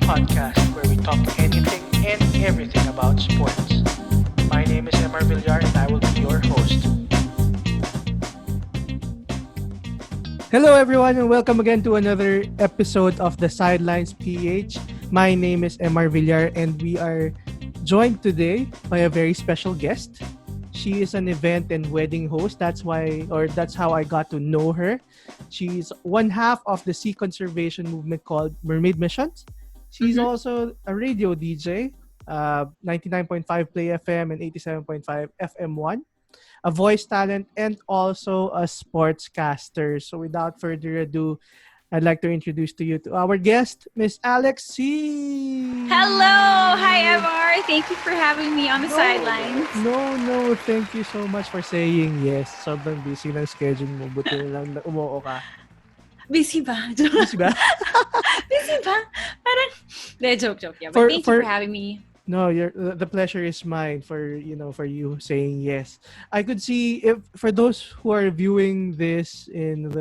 podcast where we talk anything and everything about sports. My name is Emar Villar and I will be your host. Hello, everyone, and welcome again to another episode of the Sidelines PH. My name is Emar Villar, and we are joined today by a very special guest. She is an event and wedding host. That's how I got to know her. She's one half of the sea conservation movement called Mermaid Missions. She's also a radio DJ, 99.5 Play FM and 87.5 FM1, a voice talent, and also a sportscaster. So without further ado, I'd like to introduce to you to our guest, Miss Alex Sy. Hello! Hi, MR. Thank you for having me on the sidelines. No. Thank you so much for saying yes. Sobrang busy ng schedule mo. Buti na lang na umuo ka. Busy ba? Busy ba? Busy ba? Parang, joke. Yeah. But thank you for having me. No, the pleasure is mine for you saying yes. I could see if for those who are viewing this in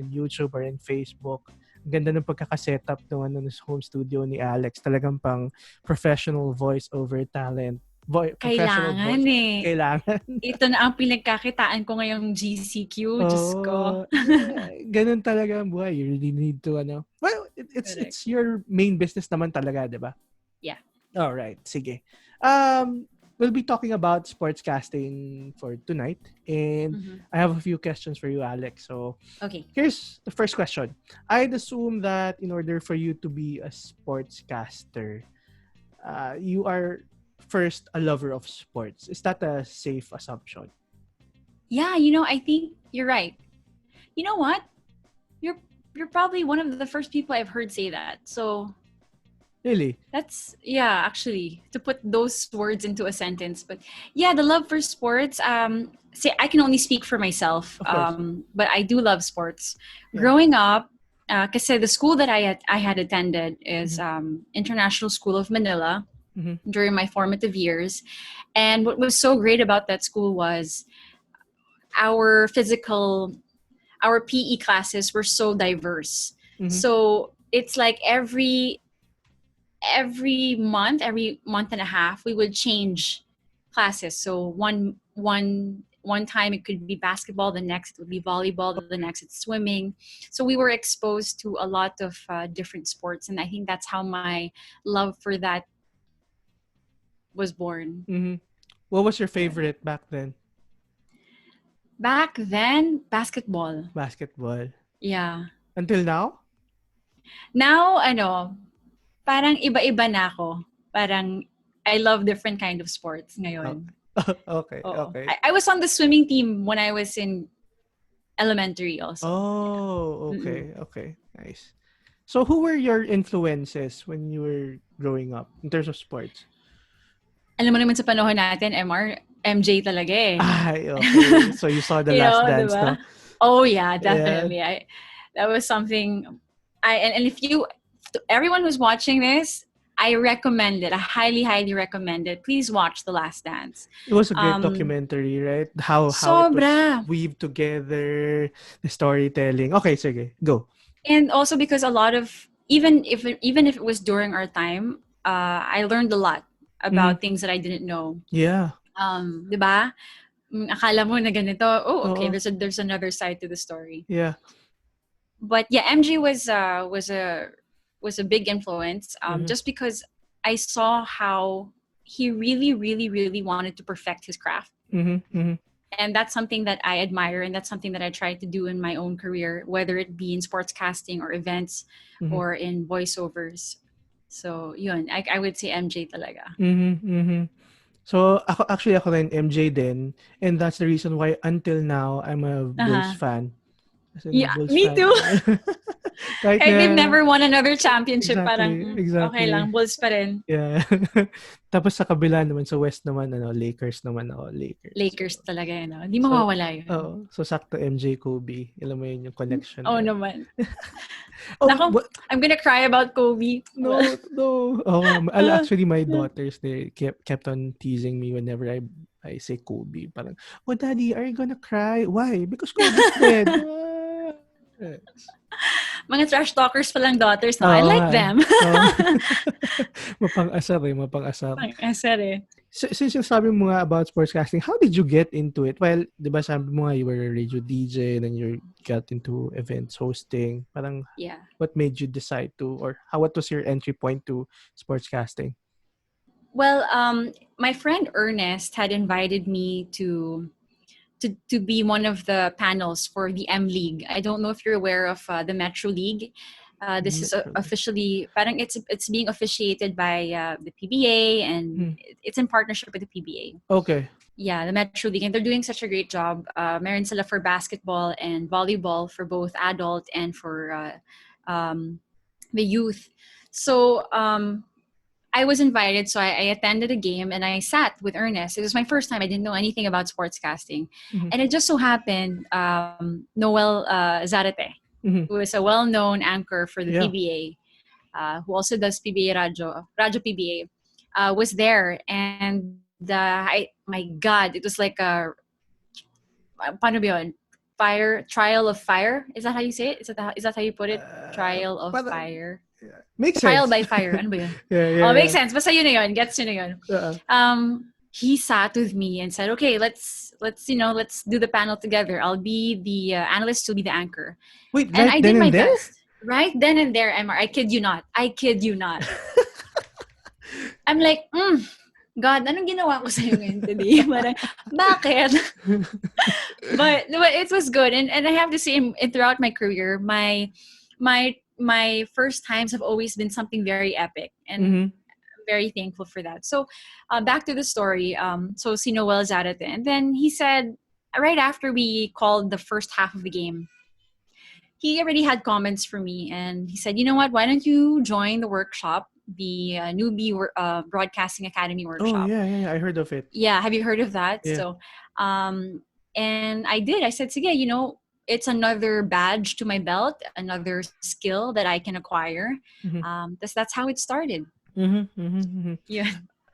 YouTube or in Facebook, ang ganda ng pagkakasetup ng home studio ni Alex. Talagang pang professional voice-over talent. Kailangan eh. Kailangan. Ito na ang pinagkakitaan ko ngayong GCQ. Diyos ko. Ganun talaga ang buhay. You really need to, well, it's your main business naman talaga, di ba? Yeah. All right, sige. We'll be talking about sportscasting for tonight, and I have a few questions for you, Alex. So, okay. Here's the first question. I'd assume that in order for you to be a sportscaster, you are first a lover of sports. Is that a safe assumption? Yeah, I think you're right. You know what? You're probably one of the first people I've heard say that. So. Really? Actually, to put those words into a sentence. But yeah, the love for sports, I can only speak for myself, but I do love sports. Yeah. Growing up, kasi the school that I had attended is International School of Manila during my formative years. And what was so great about that school was our PE classes were so diverse. So it's like every month and a half, we would change classes. So one time it could be basketball, the next it would be volleyball, the next it's swimming. So we were exposed to a lot of different sports, and I think that's how my love for that was born. What was your favorite back then? Back then, basketball. Basketball. Yeah. Until now? Now, parang iba-iba na ako. Parang I love different kind of sports ngayon. Okay. I was on the swimming team when I was in elementary also. Oh, okay. Okay. Nice. So who were your influences when you were growing up in terms of sports? Alam mo naman sa panahon natin, MJ talaga eh. Ay, okay. So you saw the Last Dance, diba? no? Oh yeah, definitely. Yeah. That was something and if everyone who's watching this, I recommend it. I highly, highly recommend it. Please watch The Last Dance. It was a great documentary, right? How it was weaved together, the storytelling. Okay, sige, go. And also because a lot of even if it was during our time, I learned a lot about things that I didn't know. Yeah. Diba? Akala mo na ganito. Oh, okay. There's another side to the story. Yeah. But yeah, MJ was a big influence just because I saw how he really, really, really wanted to perfect his craft. And that's something that I admire, and that's something that I try to do in my own career, whether it be in sportscasting or events or in voiceovers. So, yun, I would say MJ talaga. So, ako rin MJ din, and that's the reason why until now I'm a Bulls fan. Yeah, me too. Kahit they've never won another championship, exactly. Okay lang, Bulls pa rin. Yeah. Tapos sa kabila naman, sa West naman, Lakers naman ako. Lakers talaga yun. Hindi mawawala yun. So sakto MJ Kobe. Alam mo yun yung connection. Oh, naman. Naku, I'm gonna cry about Kobe. No. Actually, my daughters, they kept on teasing me whenever I say Kobe. Parang, oh, Daddy, are you gonna cry? Why? Because Kobe's dead. Mga trash talkers palang daughters, no? I Oo like nga eh. them. Mapang-asar eh, mapang-asar. Pang-asar eh. Since yung sabi mo nga about sportscasting, how did you get into it? Well, di ba sabi mo nga you were a radio DJ, then you got into events hosting. Parang Yeah. what made you decide to, or what was your entry point to sportscasting? Well, my friend Ernest had invited me to be one of the panels for the M League. I don't know if you're aware of the Metro League. This is officially, parang it's being officiated by the PBA, and it's in partnership with the PBA. Okay. Yeah, the Metro League, and they're doing such a great job. Meron sila for basketball and volleyball for both adult and for the youth. So I was invited, so I attended a game and I sat with Ernest. It was my first time. I didn't know anything about sportscasting. And it just so happened, Noel Zarate, who is a well-known anchor for the PBA, who also does PBA Radio PBA, was there. And my God, it was like a, paano ba yun? Trial of fire? Is that how you say it? Is that how you put it? Trial of fire? Makes Trial sense. by fire. Ano ba yun? Yeah. Makes sense. Basta yun na yun. Gets yun na yun. He sat with me and said, okay, let's do the panel together. I'll be the analyst, you'll be the anchor. Wait, and right I then did my and there? best. Right then and there, MR. I kid you not. I'm like, God, anong ginawa ko sa'yo ngayon today? Parang, bakit? but it was good. And I have to say, throughout my career, my first times have always been something very epic. And I'm very thankful for that. So back to the story. So si Noel Zarate. And then he said, right after we called the first half of the game, he already had comments for me. And he said, you know what? Why don't you join the workshop? The newbie broadcasting academy workshop. Oh yeah, I heard of it. Yeah, have you heard of that? Yeah. So and I did. I said, sige, it's another badge to my belt, another skill that I can acquire. That's how it started. Yeah.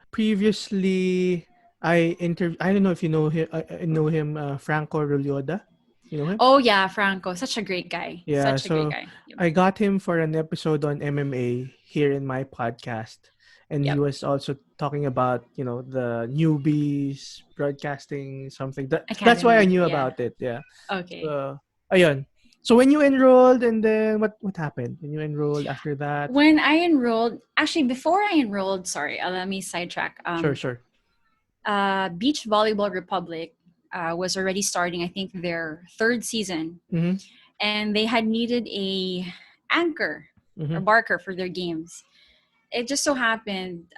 Previously, I don't know if you know him. I know him, Franco Rolioda. You know him? Oh yeah, Franco, such a great guy. Yeah, such a great guy. Yep. I got him for an episode on MMA here in my podcast, and he was also talking about the newbies broadcasting something. That's why I knew about it. Yeah. Okay. Ayun. So when you enrolled, and then what happened when you enrolled after that? When I enrolled, actually before I enrolled, sorry, let me sidetrack. Sure. Beach Volleyball Republic was already starting, I think, their third season. And they had needed a anchor or barker for their games. It just so happened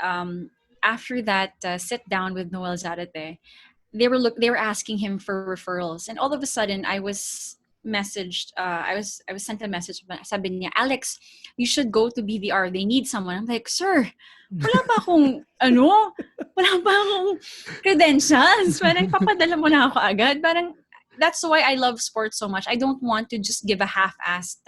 after that sit down with Noel Zarate, they were asking him for referrals, and all of a sudden I was messaged. I was sent a message. Sabi niya, Alex, you should go to BVR. They need someone. I'm like, sir, wala pa akong credentials. Parang papadala mo na ako agad. Parang that's why I love sports so much. I don't want to just give a half-assed,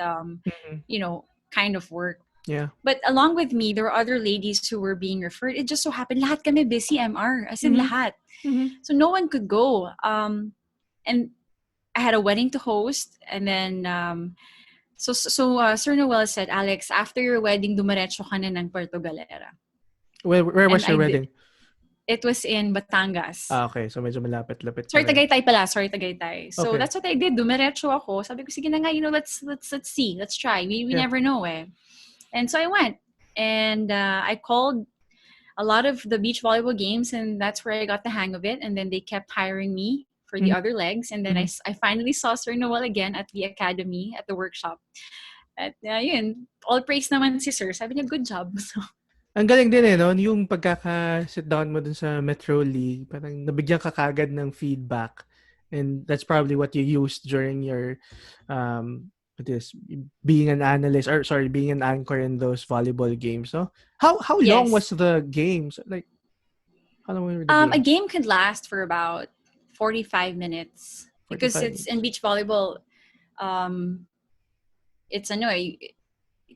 kind of work. Yeah. But along with me, there were other ladies who were being referred. It just so happened, lahat kami busy MR. As in lahat. So no one could go. And I had a wedding to host. And then, so Sir Noel said, Alex, after your wedding, dumiretso ka na ng Puerto Galera. Where was your wedding? It was in Batangas. Okay. So medyo malapit-lapit. Sorry, Tagaytay pala. So that's what I did. Dumiretso ako. Sabi ko, sige na nga, let's see. Let's try. We never know eh. And so I went. And I called a lot of the beach volleyball games, and that's where I got the hang of it. And then they kept hiring me for the other legs. And then I finally saw Sir Noel again at the academy, at the workshop. At yun, all praise naman si Sir. Sabi niya, good job. So, ang galing din no? Yung pagkaka-sit down mo dun sa Metro League, parang nabigyan ka kagad ng feedback. And that's probably what you used during your being an analyst, being an anchor in those volleyball games. So how long was the games? Like, how long were the games? A game could last for about 45 minutes. Because it's in beach volleyball, it's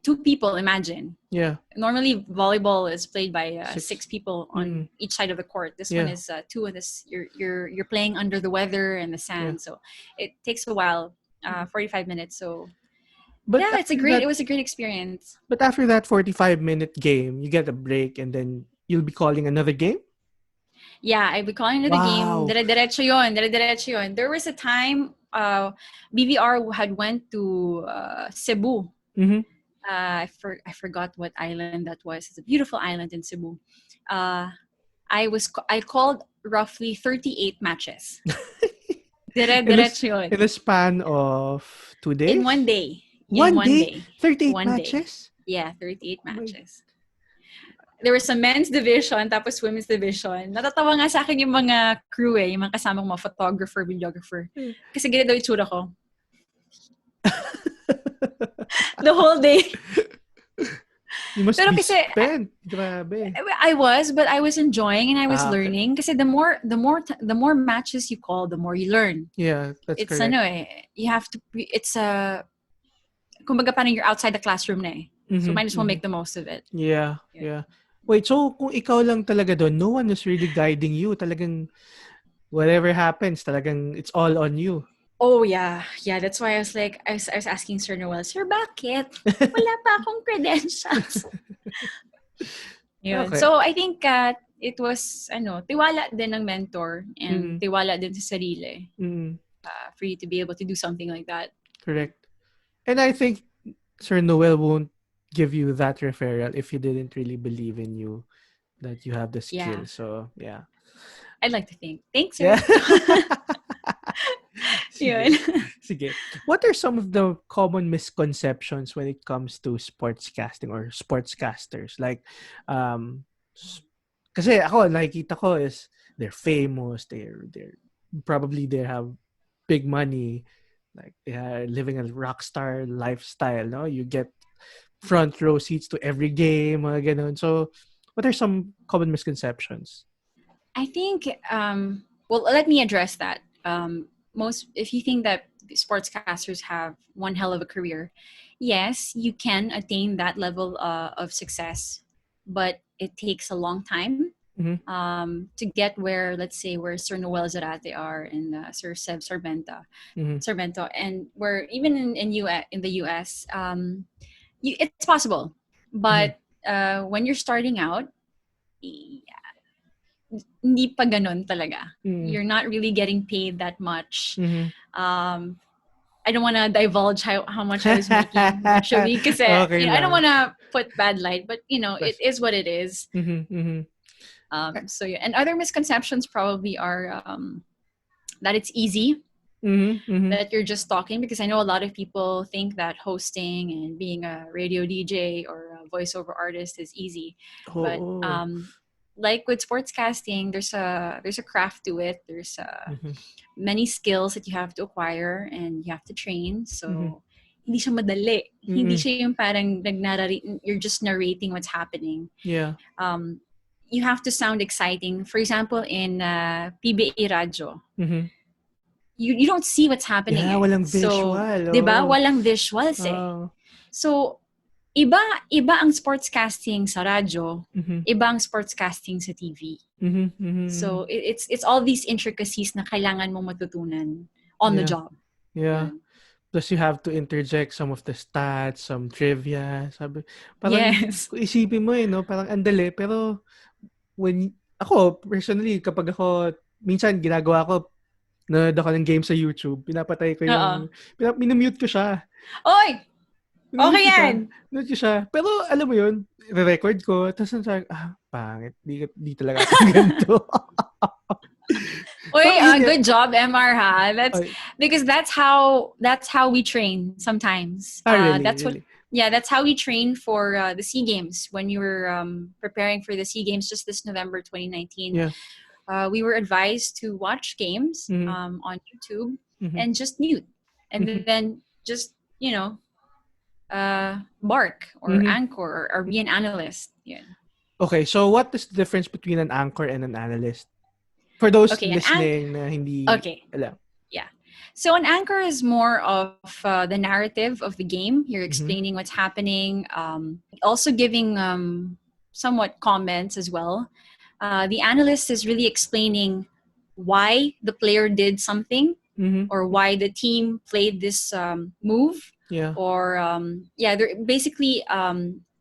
two people, imagine. Yeah. Normally, volleyball is played by six people on each side of the court. This one is two, and this you're playing under the weather and the sand, so it takes a while, 45 minutes. So But Yeah, after that, it was a great experience. but after that 45-minute game, you get a break and then you'll be calling another game? Yeah, I'd be calling into the game. Wow. Dire-diretso yun, dire-diretso yun. There was a time BVR had went to Cebu. Mm-hmm. I forgot what island that was. It's a beautiful island in Cebu. I called roughly 38 matches. in, a, Dire-diretso yun. in a span of 2 days? In one day. In One one day? day. 38 One day. matches? Yeah, 38 Oh my. matches. There was a men's division tapos women's division. Natatawa nga sa akin yung mga crew yung mga kasamang mga photographer, videographer. Kasi ganito daw yung tsura ko. The whole day. You must Pero be kasi, spent. Grabe. I was enjoying and I was Okay. learning kasi the more matches you call, the more you learn. Yeah, that's It's correct. you have to it's kumbaga parang you're outside the classroom na So might as well make the most of it. Yeah. Wait, so kung ikaw lang talaga doon, no one is really guiding you. Talagang whatever happens, talagang it's all on you. Oh, yeah. Yeah, that's why I was asking Sir Noel, Sir, bakit? Wala pa akong credentials. Yun. Okay. So, I think it was, tiwala din ng mentor and tiwala din sa sarili for you to be able to do something like that. Correct. And I think Sir Noel won't give you that referral if he didn't really believe in you, that you have the skill. Yeah. So, yeah. I'd like to think. Thanks, sir. Yeah. Sige. What are some of the common misconceptions when it comes to sportscasting or sportscasters? Like, kasi ako, nakikita ko is they're famous, they're probably they have big money, like they are living a rock star lifestyle, no? You get front row seats to every game, mga ganun. So, what are some common misconceptions? I think, well, let me address that. If you think that sportscasters have one hell of a career, yes, you can attain that level of success, but it takes a long time to get where, let's say, where Sir Noel Zarate are and Sir Seb Sarmento, and where even in the US, it's possible. But when you're starting out, hindi pa ganun talaga. You're not really getting paid that much. I don't want to divulge how much I was making actually because Okay I don't want to put bad light, but it is what it is. So yeah, and other misconceptions probably are that it's easy, that you're just talking, because I know a lot of people think that hosting and being a radio DJ or a voiceover artist is easy, but like with sportscasting, there's a craft to it. There's many skills that you have to acquire and you have to train. So hindi siya madali. Hindi siya yung parang you're just narrating what's happening. Yeah. You have to sound exciting. For example, in PBA Radio, you don't see what's happening. Yeah, walang visual. So, diba? Walang visuals eh. So, iba ang sportscasting sa radyo, iba ang sportscasting sa TV. So it's all these intricacies na kailangan mong matutunan on the job. Yeah. Plus you have to interject some of the stats, some trivia. Parang isipin mo no, parang andali, pero ako personally, kapag ako minsan ginagawa ko, nanood ako ng game sa YouTube, pinapatay ko yung minumute ko siya. Oy! Okay yan. Note ko siya. Pero alam mo yun, re-record ko. Tapos sabi, pangit. Di talaga ako ganito. Oy, good job, MR ha. Because that's how we train sometimes. Really? That's how we train for the SEA Games. When you were preparing for the SEA Games just this November 2019. Yeah. We were advised to watch games on YouTube and just mute. And then just, bark or anchor or be an analyst. Yeah. Okay, so what is the difference between an anchor and an analyst? For those listening na hindi alam. Yeah. So an anchor is more of the narrative of the game. You're explaining what's happening, also giving somewhat comments as well. The analyst is really explaining why the player did something or why the team played this move. Yeah. or they're basically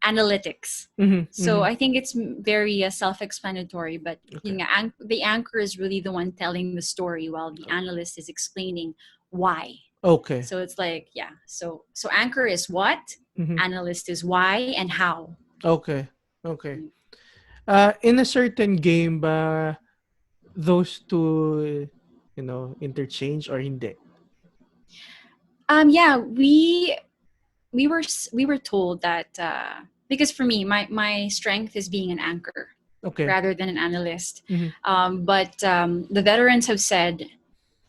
analytics. So I think it's very self-explanatory, but Okay. the anchor is really the one telling the story while the analyst is explaining why. Okay. So it's like, so anchor is what, analyst is why and how. Okay. Okay. In a certain game ba those two, interchange or hindi? Yeah, we were told that because for me, my strength is being an anchor Okay. rather than an analyst. Mhm. But the veterans have said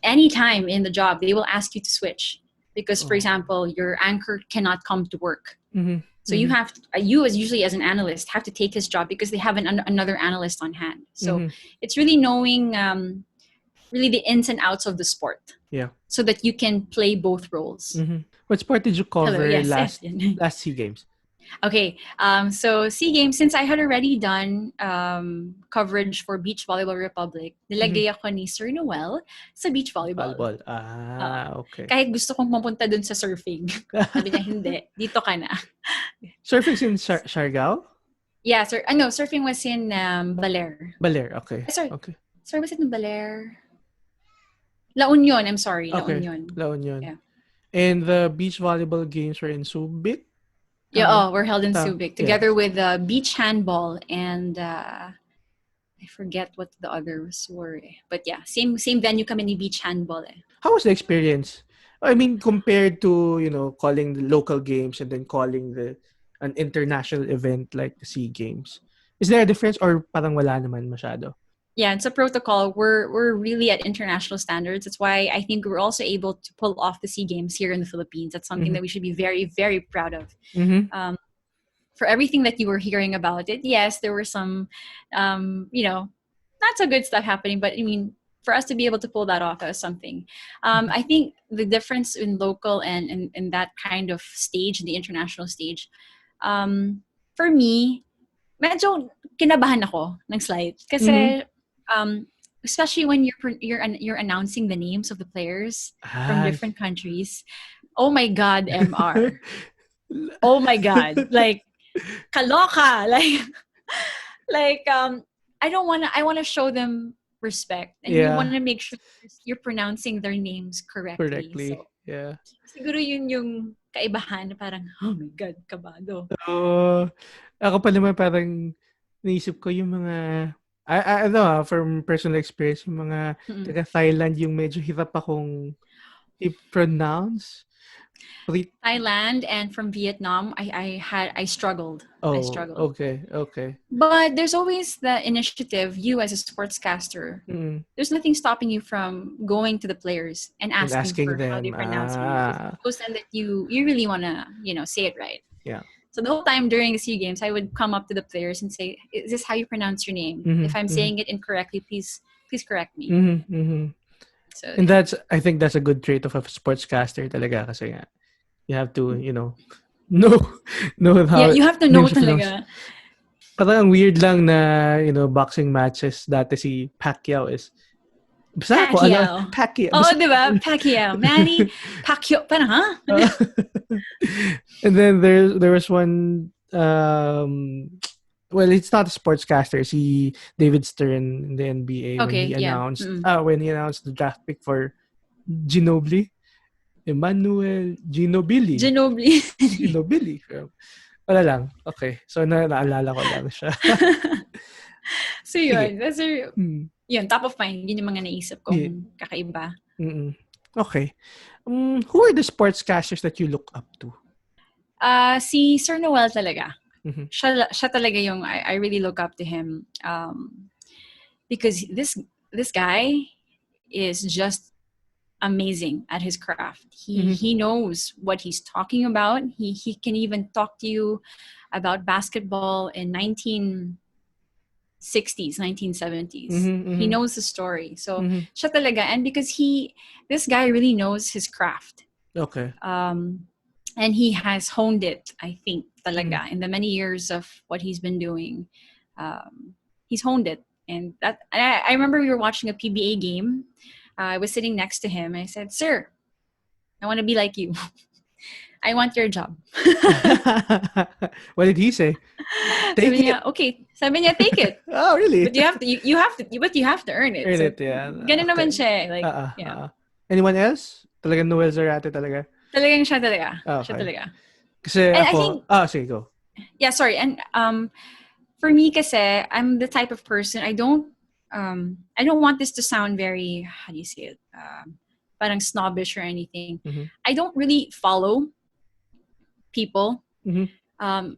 anytime in the job they will ask you to switch because, for Oh. example, your anchor cannot come to work. Mhm. So you have you as usually as an analyst have to take his job because they have another analyst on hand. So it's really knowing really the ins and outs of the sport. Yeah. So that you can play both roles. What sport did you Hello, cover yes, last Etienne. SEA Games? Okay, so SEA Games, since I had already done coverage for Beach Volleyball Republic, nilagay ako ni Sir Noel sa beach volleyball. Volleyball. Okay. Kahit gusto kong pumunta dun sa surfing. Sabi niya, hindi, dito ka na. Surfing's in Siargao? Yeah, sir. Surfing was in Baler. Baler, okay. Sorry. Okay. Sorry, was it in Baler? La Union, I'm sorry. La Okay. Union. La Union. Yeah. And the beach volleyball games were in Subic? Yeah, we're held in Subic together yeah. with beach handball and I forget what the others were. But yeah, same venue kami ni beach handball. How was the experience? I mean, compared to, calling the local games and then calling an international event like the SEA Games. Is there a difference or parang wala naman masyado? Yeah, it's a protocol. We're really at international standards. That's why I think we're also able to pull off the SEA Games here in the Philippines. That's something that we should be very, very proud of. For everything that you were hearing about it, yes, there were some, not so good stuff happening. But I mean, for us to be able to pull that off as something, I think the difference in local and in that kind of stage, the international stage, for me, medyo kinabahan ako ng slide kasi especially when you're announcing the names of the players from different countries. Oh my God, MR. Oh my God. Like kaloka. I want to show them respect and you want to make sure you're pronouncing their names correctly. So, yeah. Siguro yun yung kaibahan na parang, oh my God, kabado. Ako pa naman parang naisip ko yung mga from personal experience, yung mga taga Thailand yung medyo hirap akong i-pronounce. Thailand and from Vietnam, I struggled. I struggled. Okay. But there's always the initiative, you as a sportscaster, there's nothing stopping you from going to the players and asking for them how they pronounce it. Suppose then that you really want to, say it right. Yeah. So the whole time during the SEA Games, I would come up to the players and say, is this how you pronounce your name? If I'm saying it incorrectly, please correct me. So, and I think that's a good trait of a sportscaster talaga kasi nga, you have to, know how. Yeah, you have to know talaga. Parang weird lang na, boxing matches dati si Pacquiao is Pacquiao. Pacquiao. Diba? Pacquiao. Manny Pacquiao. Parang, huh? And then there was one, well, it's not a sportscaster. Si David Stern in the NBA when he announced the draft pick for Emmanuel Ginobili. Wala lang. Okay. So, naalala ko lang siya. So, yun. That's yun, top of mind. Yun yung mga naisip ko kakaiba. Okay. Who are the sportscasters that you look up to? Si Sir Noel talaga. Siya talaga yung I really look up to him. Because this guy is just amazing at his craft. He knows what he's talking about. He can even talk to you about basketball in 1960s, 1970s. He knows the story. So siya talaga, and because this guy really knows his craft. Okay. And he has honed it, I think, talaga in the many years of what he's been doing. He's honed it, and I remember we were watching a PBA game. I was sitting next to him. I said, "Sir, I want to be like you." I want your job. What did he say? Take Sabi it. niya, okay. Sabi niya, take it. Oh, really? But you have to earn it. Earn So, it, yeah. ganun Okay. naman siya. Like, yeah. Anyone else? Talagang Noel Zarate talaga? Talagang siya talaga. Okay. Siya talaga. Kasi and ako, I think, sige, go. Yeah, sorry. And for me kasi, I'm the type of person, I don't want this to sound very, how do you say it? Parang snobbish or anything. Mm-hmm. I don't really follow people. Mm-hmm.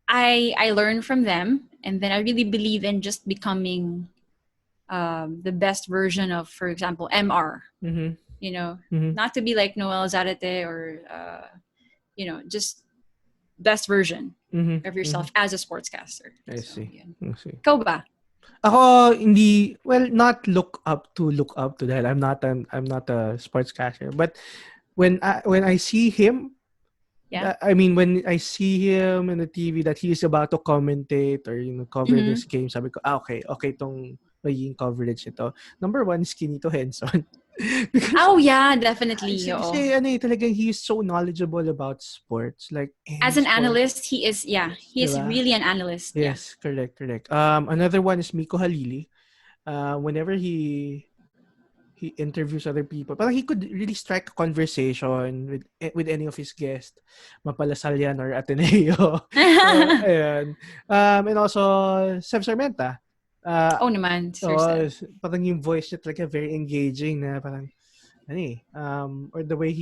I learn from them, and then I really believe in just becoming the best version of, for example, MR. Mm-hmm. You know, Mm-hmm. not to be like Noel Zarate or just best version of yourself as a sportscaster. I see. Ikaw ba? Ako hindi, well, not look up to that. I'm not a sportscaster, but when I see him, I mean, when I see him in the TV that he's about to commentate or cover this game, sabi ko, okay tong magiging coverage nito. Number one is Kinito Henson. Because, yeah, definitely. Kasi talagang he is so knowledgeable about sports. Like, as an analyst, he is really an analyst. Yes, yeah. Correct. Another one is Miko Halili. Whenever he interviews other people, parang he could really strike a conversation with any of his guests, Mapalasal yan or Ateneo. Ayan. And also Sev Sarmenta. Naman, Sir Sev. Parang yung voice niya talaga very engaging na parang or the way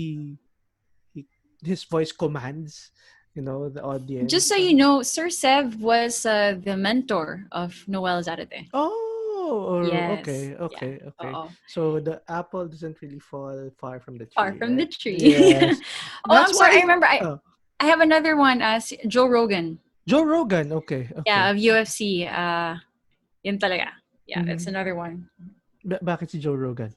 his voice commands the audience. Just so you know, Sir Sev was the mentor of Noel Zarate. Yes. Okay. Uh-oh. So the apple doesn't really fall far from the tree. Far from the tree. Yes. I'm sorry. I remember. I have another one. Joe Rogan. Joe Rogan. Okay. Yeah, of UFC. Yun talaga. Yeah, that's another one. Bakit si Joe Rogan?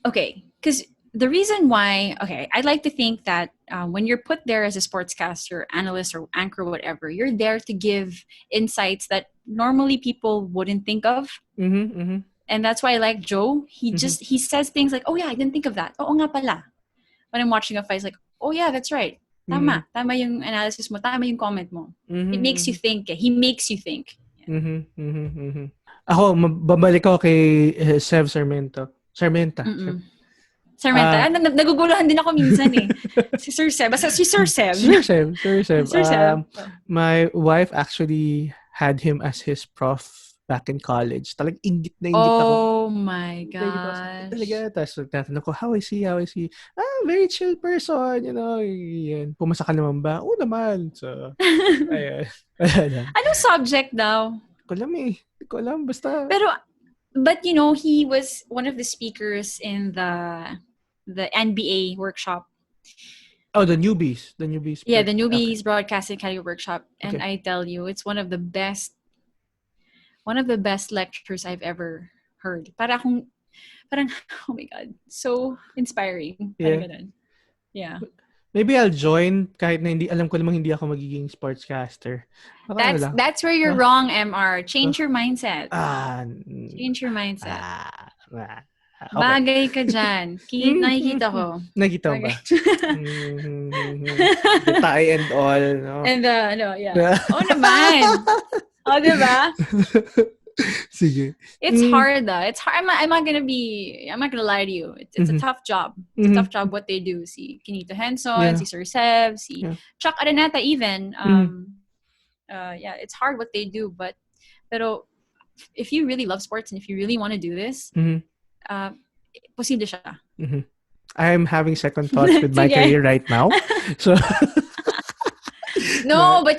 Okay, because the reason why, I'd like to think that when you're put there as a sportscaster, analyst, or anchor, whatever, you're there to give insights that normally people wouldn't think of. And that's why I like Joe. He says things like, oh yeah, I didn't think of that. Oo nga pala. When I'm watching a fight, it's like, oh yeah, that's right. Tama yung analysis mo, tama yung comment mo. It makes you think. He makes you think. Yeah. Ako, babalik ako kay Sev Sarmenta. Sarmenta. Naguguluhan din ako minsan eh. Si Sir Sev. Basta si Sir Sev. Sir Sev. My wife actually had him as his prof back in college. Talagang ingit na ingit ako. Oh my gosh. Talaga. Tapos nagtatanong ko, how is he? Very chill person, Yan. Pumasa ka naman ba? Oo naman. So, ayan. Anong subject daw? Hindi ko alam. Basta. But he was one of the speakers in the NBA workshop. Oh, the newbies. Yeah, the newbies broadcasting academy workshop. And I tell you, it's one of the best lectures I've ever heard. Parang oh my God, so inspiring. Yeah. Maybe I'll join kahit na alam ko namang hindi ako magiging sportscaster. That's where you're wrong, MR. Change your mindset. Change your mindset. Okay. Bagay ka dyan. Nakikita ko. Nakita mo ba? The tie and all. No? And yeah. Oh naman. Oh, diba? Sige. It's hard though. It's hard. I'm not gonna lie to you. It's a tough job. It's a tough job what they do. Si Kinito Henson, si Sir Sev, si Chuck Araneta even. It's hard what they do, pero if you really love sports and if you really want to do this, posible siya. I'm having second thoughts with my career right now. So No, but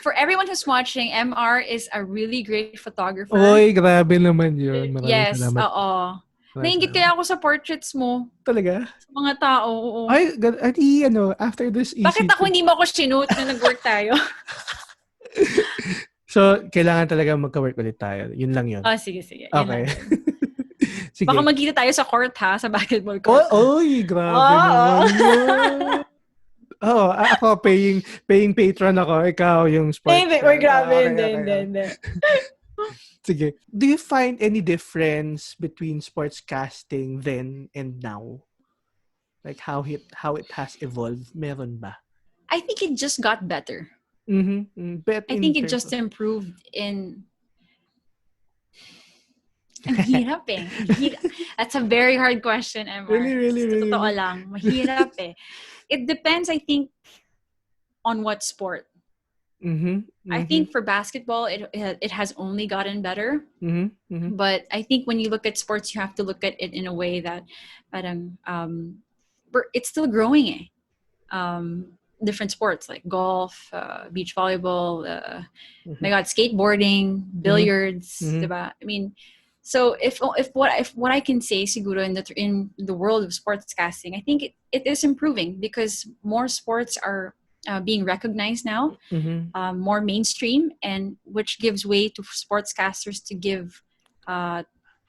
for everyone who's watching, MR is a really great photographer. Oy, grabe naman yun. Yes, oo. Nainggit kaya ako sa portraits mo. Talaga? Sa mga tao, oo. Ay, after this easy. Bakit ako hindi mo ako sinut na nag-work tayo? So, kailangan talaga magka-work ulit tayo. Yun lang yun. Sige. Okay. Sige. Baka magkita tayo sa court ha, sa basketball court. Oy, grabe naman yun. Ako, paying patron ako. Ikaw yung sports. Hindi, grabe. Hindi. Sige. Do you find any difference between sportscasting then and now? Like how it has evolved? Meron ba? I think it just got better. Bet I in think it terms just of... improved in... Ang hirap eh. That's a very hard question, MR. Sa totoo Really. lang, mahirap eh. It depends, I think, on what sport. I think for basketball, it has only gotten better. But I think when you look at sports, you have to look at it in a way that parang, it's still growing eh. Different sports like golf, beach volleyball, my God, skateboarding, billiards, diba? I mean, so if what I can say siguro in the world of sportscasting, I think it is improving because more sports are being recognized now, more mainstream, and which gives way to sportscasters to give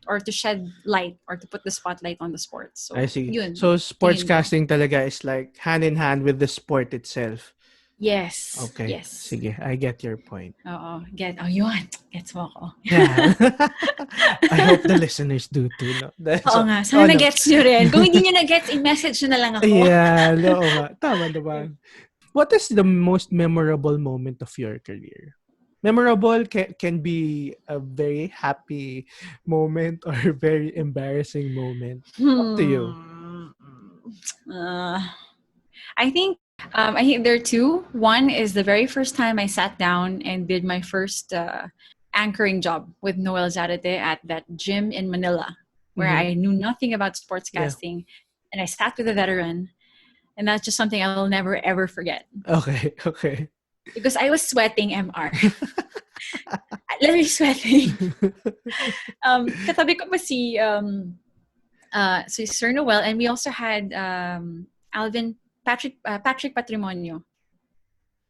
or to shed light or to put the spotlight on the sports. So, I see. yun, So tingin ko. sportscasting talaga is like hand in hand with the sport itself. Yes. Okay. Yes. Sige, I get your point. Yun. Gets mo ko. Yeah. I hope the listeners do too, no? Oo nga. Sana na-gets nyo rin. Kung hindi nyo na-gets, i-message nyo na lang ako. Yeah, oo nga. Tama naman. What is the most memorable moment of your career? Memorable can be a very happy moment or a very embarrassing moment. Up to you. I think there are two. One is the very first time I sat down and did my first anchoring job with Noel Zarate at that gym in Manila, where I knew nothing about sportscasting, and I sat with a veteran, and that's just something I'll never ever forget. Okay. Because I was sweating, MR. Literally sweating. Katabi ko pa si Sir Noel, and we also had Patrick Patrimonio,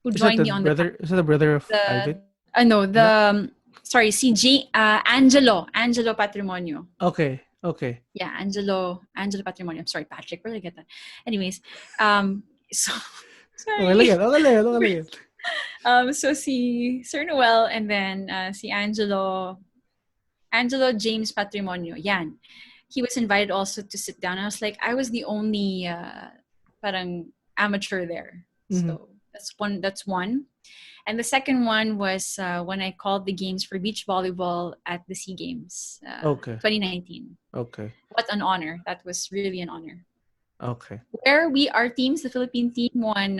who joined me on the... Is that the brother of Alvin? Sorry, Angelo Patrimonio. Okay. Yeah, Angelo Patrimonio. I'm sorry, Patrick, where did I get that? Anyways, so sorry. Okay. So si Sir Noel, and then si Angelo James Patrimonio. Yan. He was invited also to sit down. I was like, I was the only parang amateur there. So that's one. And the second one was when I called the games for beach volleyball at the SEA Games 2019. Okay. What an honor. That was really an honor. Okay. Where our teams, the Philippine team, won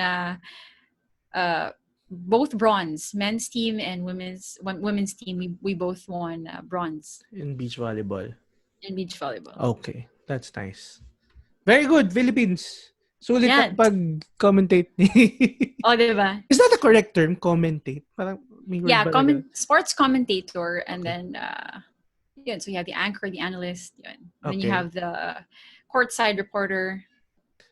both bronze. Men's team and women's team, we both won bronze. In beach volleyball. Okay. That's nice. Very good, Philippines. Sulit ang pag-commentate ni... Oh, diba? Is that a correct term? Commentate? Parang sports commentator, and then yun. So you have the anchor, the analyst, yun. Then you have the courtside reporter.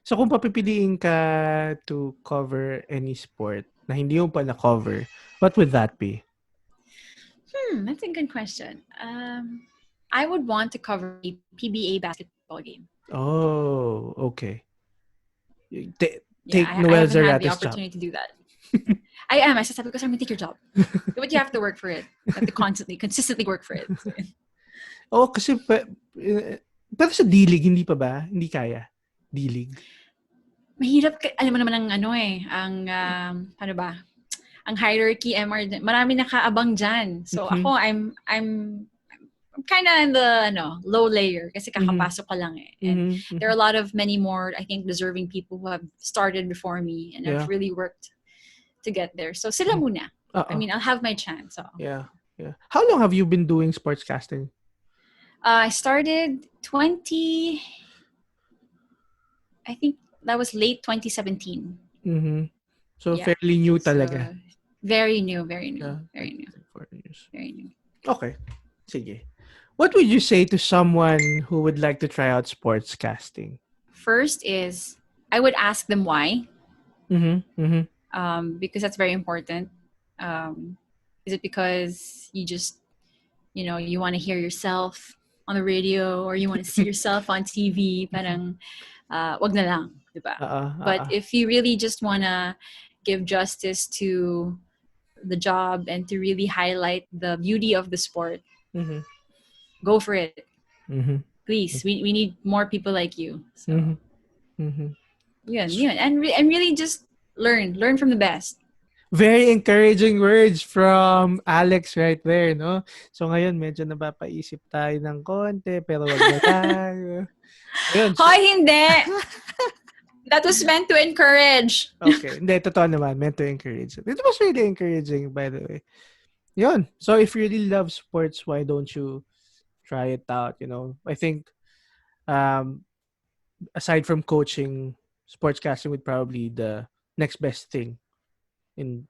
So kung papipiliin ka to cover any sport na hindi mo pa na-cover, what would that be? That's a good question. I would want to cover a PBA basketball game. Oh, okay. Take I Noel haven't had the Zarate's opportunity job. to do that. I am. I said, because I'm going to take your job. But you have to work for it. You have to consistently work for it. Oh, kasi pero sa D-League, hindi pa ba? Hindi kaya? D-League? Mahirap. Alam mo naman ano ba? Ang hierarchy, MR, marami nakaabang dyan. So ako, I'm kind of in the low layer kasi kakapasok ko lang eh. And there are a lot of many more, I think, deserving people who have started before me and have really worked to get there. So sila muna. I mean, I'll have my chance. So. Yeah. How long have you been doing sportscasting? I started I think that was late 2017. So fairly new talaga. Very new. Very new. 4 years. Very new. Okay. Sige. What would you say to someone who would like to try out sportscasting? First is, I would ask them why. Because that's very important. Is it because you just, you want to hear yourself on the radio, or you want to see yourself on TV? Parang, wag na lang, diba? But if you really just want to give justice to the job and to really highlight the beauty of the sport, go for it. Please, we need more people like you. So. Mhm. Yun. And really just learn from the best. Very encouraging words from Alex right there, no? So ngayon, medyo napapaisip tayo ng konti, pero wag na tayo. Ayun. Hoy, hindi! That was meant to encourage. Okay. Hindi, totoo naman. Meant to encourage. It was really encouraging, by the way. Yun. So if you really love sports, why don't you try it out, you know? I think, um, aside from coaching, sportscasting would probably the next best thing in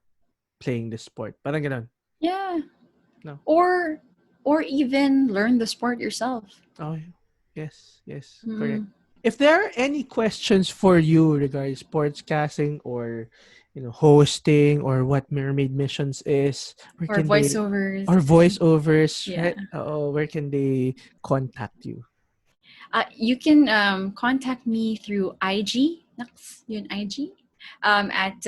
playing the sport. Parang ganun. Yeah. No. Or even learn the sport yourself. Oh, yes. Correct. If there are any questions for you regarding sportscasting or, you know, hosting or what Mermaid Missions is, Or voiceovers. right? Where can they contact you? You can contact me through IG. Yun, IG. At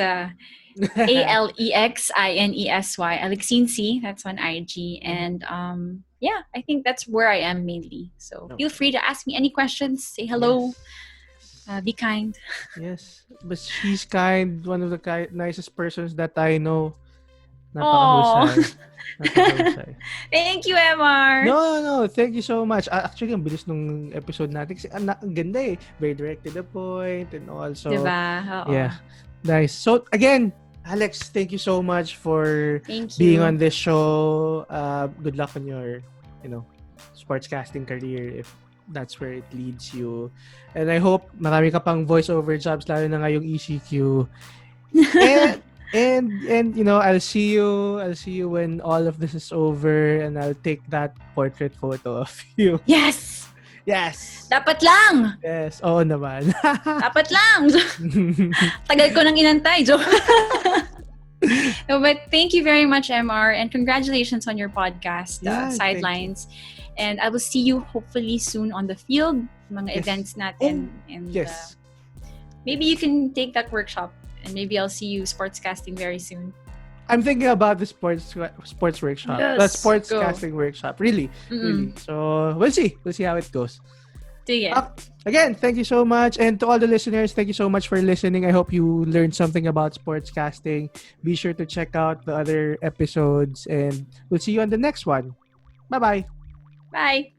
ALEXINESY, Alexincy. That's on IG. And yeah, I think that's where I am mainly. So feel free to ask me any questions. Say hello. Yes. Be kind. Yes. But she's kind. One of the nicest persons that I know. Aww. Napakahusay. Thank you, MR. No. Thank you so much. Actually, ang bilis nung episode natin. Kasi ang ganda eh. Very direct to the point and also. Diba? Yeah. Nice. So, again, Alex, thank you so much for being on this show. Good luck on your, you know, sportscasting career if that's where it leads you. And I hope marami ka pang voiceover jobs lalo na ngayong ECQ. And you know, I'll see you when all of this is over and I'll take that portrait photo of you. Yes. Dapat lang. Yes. Oo naman. Dapat lang. Tagal ko nang inantay, Joe. No, but thank you very much, MR, and congratulations on your podcast, Sidelines. And I will see you hopefully soon on the field, mga events natin. And maybe you can take that workshop, and maybe I'll see you sportscasting very soon. I'm thinking about the sports workshop. Yes, the sportscasting workshop. Really. So we'll see how it goes. Again, thank you so much. And to all the listeners, thank you so much for listening. I hope you learned something about sportscasting. Be sure to check out the other episodes and we'll see you on the next one. Bye-bye. Bye.